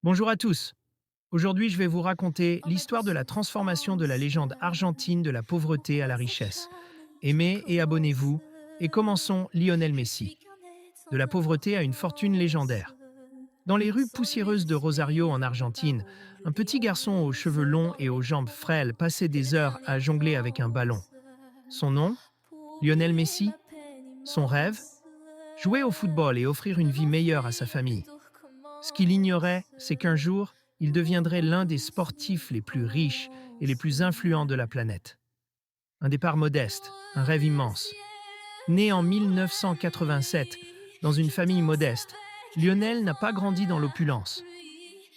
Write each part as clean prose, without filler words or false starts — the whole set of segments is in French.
Bonjour à tous. Aujourd'hui, je vais vous raconter l'histoire de la transformation de la légende argentine de la pauvreté à la richesse. Aimez et abonnez-vous et commençons Lionel Messi. De la pauvreté à une fortune légendaire. Dans les rues poussiéreuses de Rosario en Argentine, un petit garçon aux cheveux longs et aux jambes frêles passait des heures à jongler avec un ballon. Son nom? Lionel Messi. Son rêve? Jouer au football et offrir une vie meilleure à sa famille. Ce qu'il ignorait, c'est qu'un jour, il deviendrait l'un des sportifs les plus riches et les plus influents de la planète. Un départ modeste, un rêve immense. Né en 1987, dans une famille modeste, Lionel n'a pas grandi dans l'opulence.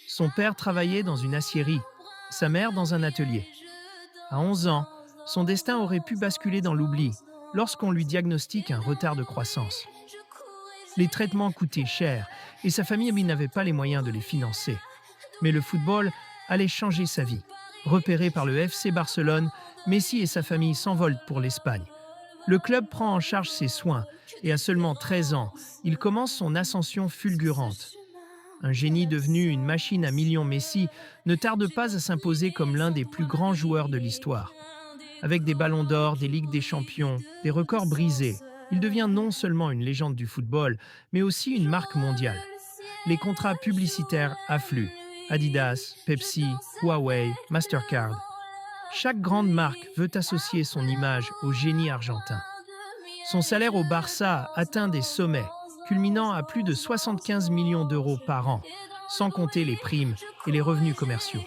Son père travaillait dans une aciérie, sa mère dans un atelier. À 11 ans, son destin aurait pu basculer dans l'oubli lorsqu'on lui diagnostique un retard de croissance. Les traitements coûtaient cher et sa famille n'avait pas les moyens de les financer. Mais le football allait changer sa vie. Repéré par le FC Barcelone, Messi et sa famille s'envolent pour l'Espagne. Le club prend en charge ses soins et à seulement 13 ans, il commence son ascension fulgurante. Un génie devenu une machine à millions, Messi ne tarde pas à s'imposer comme l'un des plus grands joueurs de l'histoire. Avec des ballons d'or, des Ligues des champions, des records brisés, il devient non seulement une légende du football, mais aussi une marque mondiale. Les contrats publicitaires affluent. Adidas, Pepsi, Huawei, Mastercard. Chaque grande marque veut associer son image au génie argentin. Son salaire au Barça atteint des sommets, culminant à plus de 75 millions d'euros par an, sans compter les primes et les revenus commerciaux.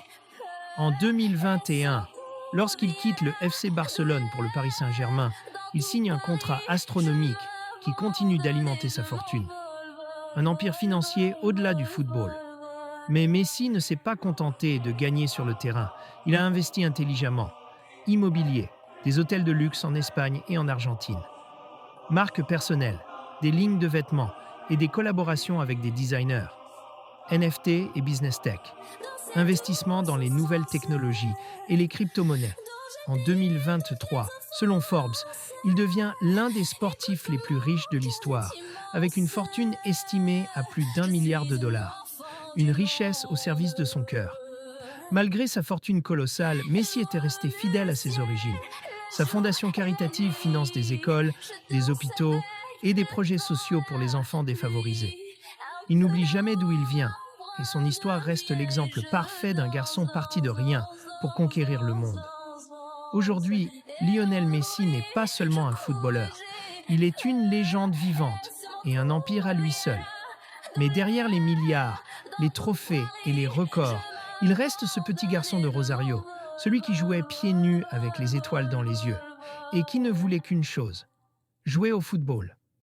En 2021, lorsqu'il quitte le FC Barcelone pour le Paris Saint-Germain, il signe un contrat astronomique qui continue d'alimenter sa fortune. Un empire financier au-delà du football. Mais Messi ne s'est pas contenté de gagner sur le terrain. Il a investi intelligemment. Immobilier, des hôtels de luxe en Espagne et en Argentine. Marques personnelles, des lignes de vêtements et des collaborations avec des designers. NFT et business tech. Investissement dans les nouvelles technologies et les crypto-monnaies. En 2023, selon Forbes, il devient l'un des sportifs les plus riches de l'histoire, avec une fortune estimée à plus d'1 milliard de dollars. Une richesse au service de son cœur. Malgré sa fortune colossale, Messi était resté fidèle à ses origines. Sa fondation caritative finance des écoles, des hôpitaux et des projets sociaux pour les enfants défavorisés. Il n'oublie jamais d'où il vient, et son histoire reste l'exemple parfait d'un garçon parti de rien pour conquérir le monde. Aujourd'hui, Lionel Messi n'est pas seulement un footballeur, il est une légende vivante et un empire à lui seul. Mais derrière les milliards, les trophées et les records, il reste ce petit garçon de Rosario, celui qui jouait pieds nus avec les étoiles dans les yeux, et qui ne voulait qu'une chose, jouer au football.